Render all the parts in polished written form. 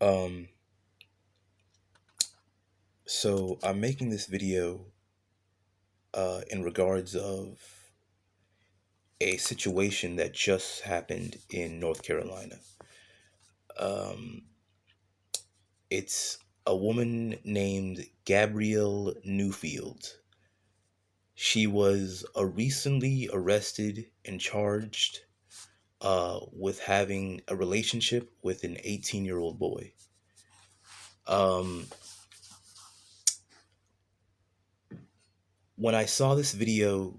Um, so I'm making this video in regards of a situation that just happened in North Carolina. Um, it's a woman named Gabrielle Neufeld. She was recently arrested and charged with having a relationship with an 18-year-old boy. Um, when I saw this video,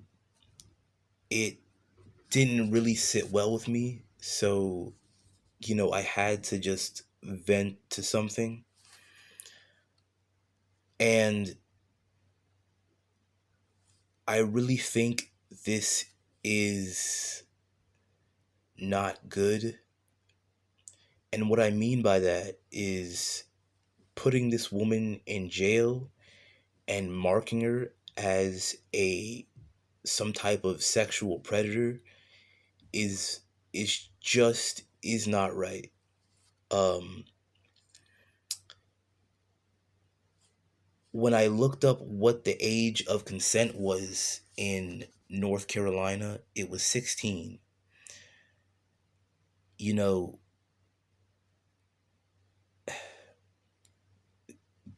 it didn't really sit well with me. So, I had to just vent to something. And I really think this is not good. And what I mean by that is putting this woman in jail and marking her as a some type of sexual predator is is not right. Um when I looked up what the age of consent was in North Carolina, it was 16. You know,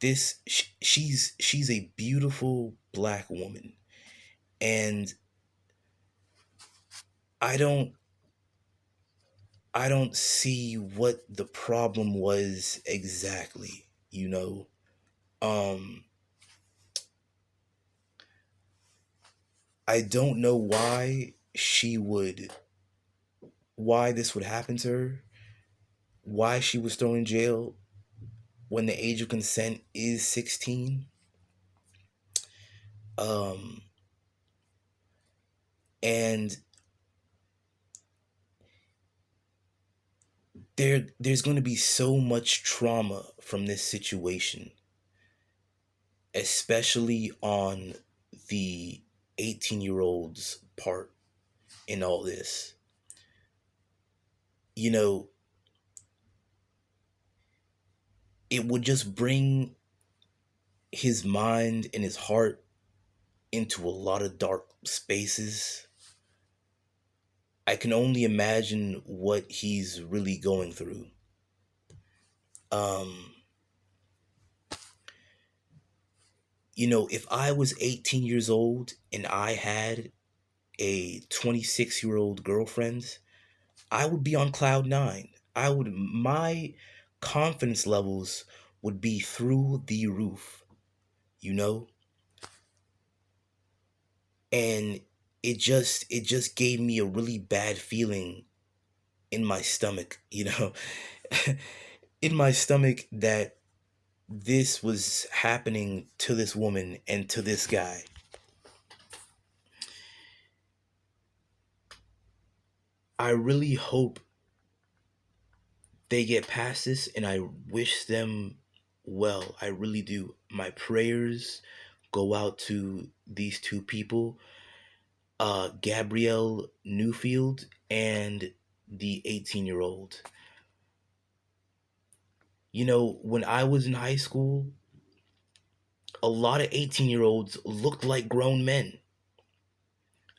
she's a beautiful black woman, and I don't I don't see what the problem was exactly, Um I don't know why this would happen to her, why she was thrown in jail when the age of consent is 16. Um and there's going to be so much trauma from this situation, especially on the 18-year-old's part in all this. You know, it would just bring his mind and his heart into a lot of dark spaces. I can only imagine what he's really going through. Um, if I was 18 years old and I had a 26-year-old girlfriend, I would be on cloud nine. My confidence levels would be through the roof, you know? And it just gave me a really bad feeling in my stomach, in my stomach that this was happening to this woman and to this guy. I really hope they get past this, and I wish them well. I really do. My prayers go out to these two people, Gabrielle Newfield and the 18-year-old. When I was in high school, a lot of 18-year-olds looked like grown men.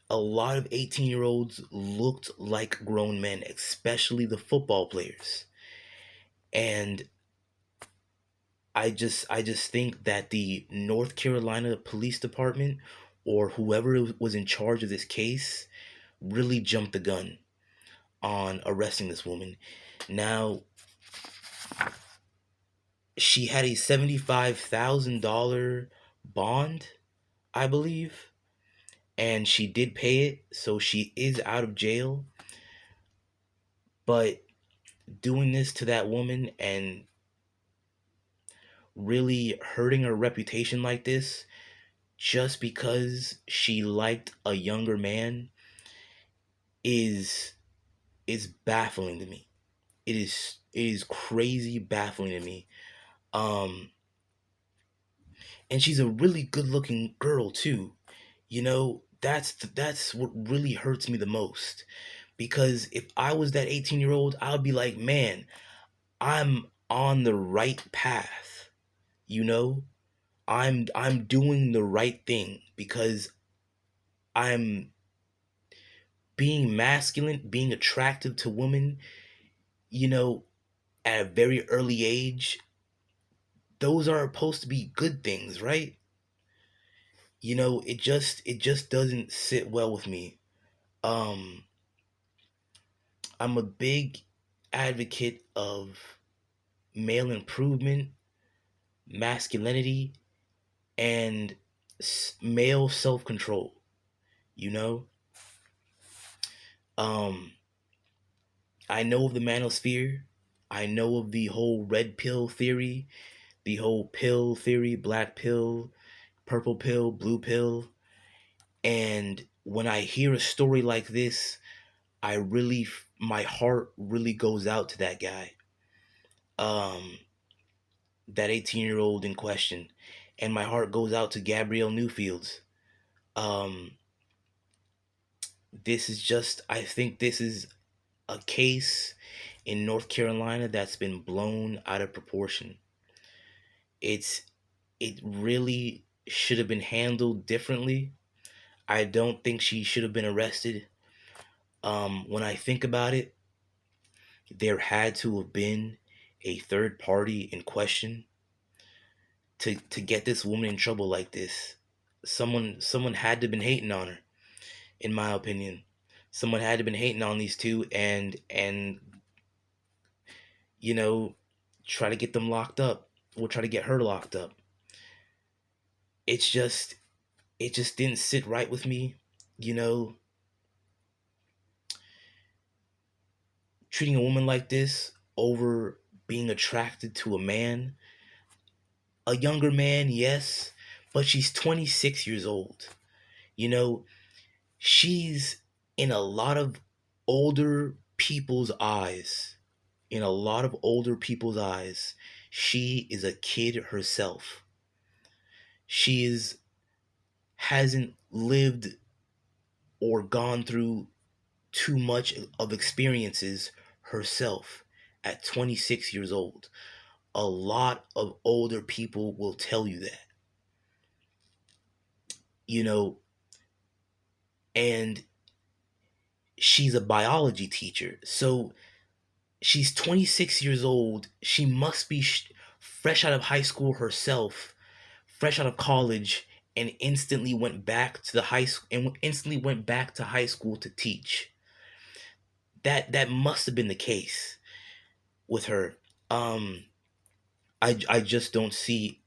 A lot of 18-year-olds looked like grown men, especially the football players. And I just think that the North Carolina Police Department or whoever was in charge of this case really jumped the gun on arresting this woman. Now, she had a $75,000 bond, I believe, and she did pay it, so she is out of jail. But doing this to that woman and really hurting her reputation like this just because she liked a younger man is is baffling to me. It is crazy baffling to me. Um and she's a really good-looking girl too. That's what really hurts me the most Because if I was that 18-year-old, I would be like, man, I'm on the right path. You know, I'm doing the right thing because I'm being masculine, being attractive to women, you know, at a very early age. Those are supposed to be good things, right? It just doesn't sit well with me. Um I'm a big advocate of male improvement, masculinity, and male self-control, you know? Um I know of the manosphere. I know of the whole red pill theory, the whole pill theory, black pill, purple pill, blue pill. And when I hear a story like this, my heart really goes out to that guy, um, that 18-year-old in question. And my heart goes out to Gabrielle Neufeld. Um, I think this is a case in North Carolina that's been blown out of proportion. It's it really should have been handled differently. I don't think she should have been arrested. When I think about it, there had to have been a third party in question to get this woman in trouble like this. Someone had to have been hating on her, in my opinion. Someone had to have been hating on these two and you know try to get them locked up or try to get her locked up. It's just it just didn't sit right with me, you know, treating a woman like this over being attracted to a man, a younger man, yes, but she's 26 years old. You know, she's in a lot of older people's eyes. In a lot of older people's eyes, she is a kid herself. She is hasn't lived or gone through too much of experiences herself at 26 years old. A lot of older people will tell you that. You know, and she's a biology teacher. So she's 26 years old. She must be fresh out of high school herself, fresh out of college, and instantly went back to the high school and instantly went back to high school to teach. That must have been the case with her. Um, I just don't see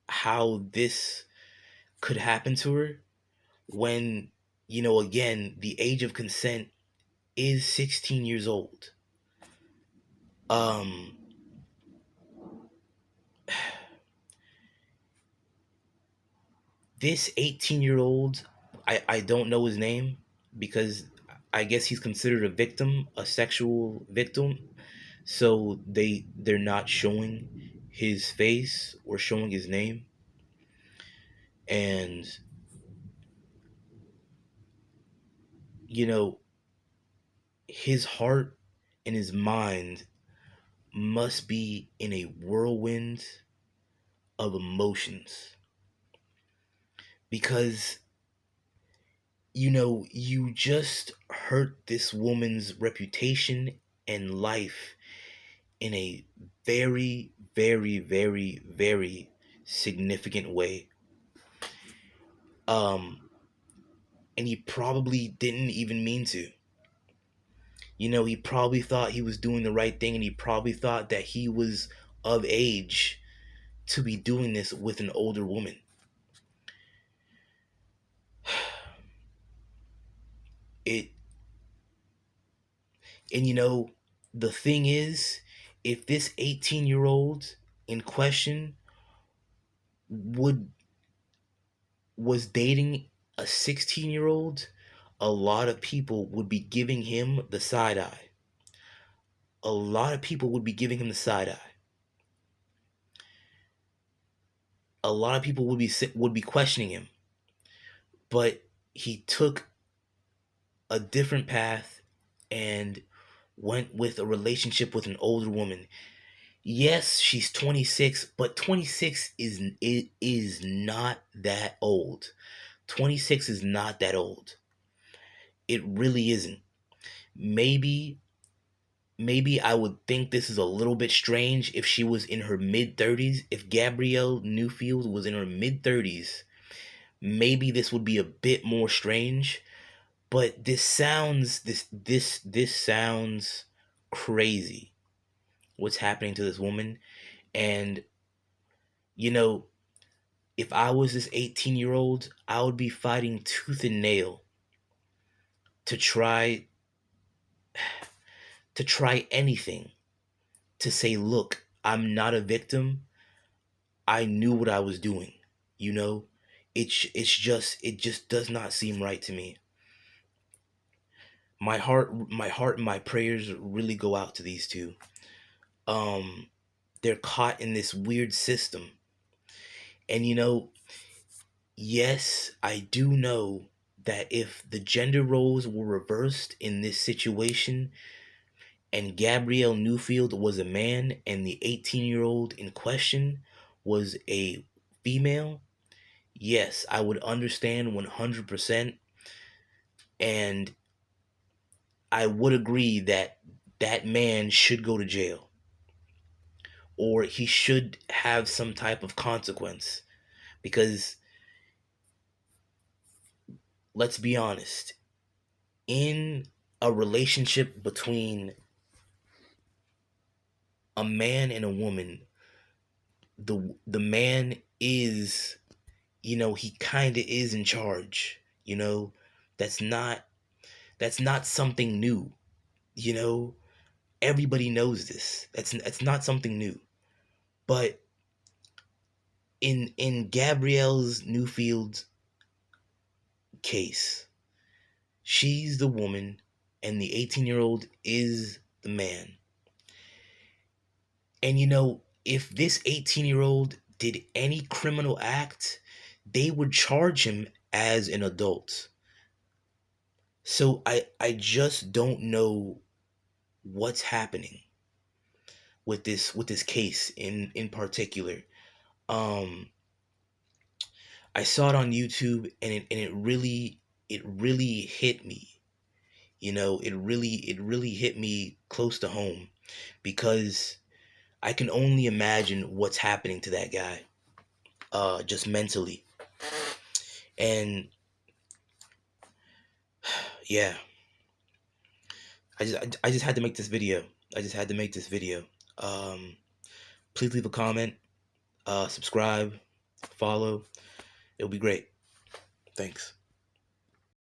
how this could happen to her when, again, the age of consent is 16 years old. Um, this 18-year-old, I don't know his name because I guess he's considered a victim, a sexual victim. So they're not showing his face or showing his name. And you know, his heart and his mind must be in a whirlwind of emotions because you just hurt this woman's reputation and life in a very, very, very, very significant way. Um, and he probably didn't even mean to. He probably thought he was doing the right thing, and he probably thought that he was of age to be doing this with an older woman. It and the thing is, if this 18-year-old in question would was dating a 16-year-old, a lot of people would be giving him the side eye. A lot of people would be giving him the side eye. A lot of people would be questioning him. But he took a different path and went with a relationship with an older woman. Yes, she's 26, but 26 is not that old. 26 is not that old. It really isn't. Maybe maybe I would think this is a little bit strange if she was in her mid 30s. If Gabrielle Newfield was in her mid 30s, maybe this would be a bit more strange, but this sounds crazy what's happening to this woman. And you know, if I was this 18-year-old, I would be fighting tooth and nail to try anything to say, look, I'm not a victim. I knew what I was doing. You know, it just does not seem right to me. My heart and my prayers really go out to these two. Um they're caught in this weird system. And yes, I do know that if the gender roles were reversed in this situation and Gabrielle Newfield was a man and the 18-year-old in question was a female, yes, I would understand 100%. And I would agree that that man should go to jail or he should have some type of consequence because let's be honest, in a relationship between a man and a woman, the man is, he kind of is in charge. You know, that's not that's not something new. You know, everybody knows this. That's not something new. But in Gabrielle's Newfield's case, she's the woman and the 18-year-old is the man. And if this 18-year-old did any criminal act, they would charge him as an adult. So I just don't know what's happening with this case in particular. Um I saw it on YouTube and it really hit me. It really hit me close to home because I can only imagine what's happening to that guy just mentally. And yeah, I just had to make this video. I just had to make this video. Um, please leave a comment, subscribe, follow. It'll be great. Thanks.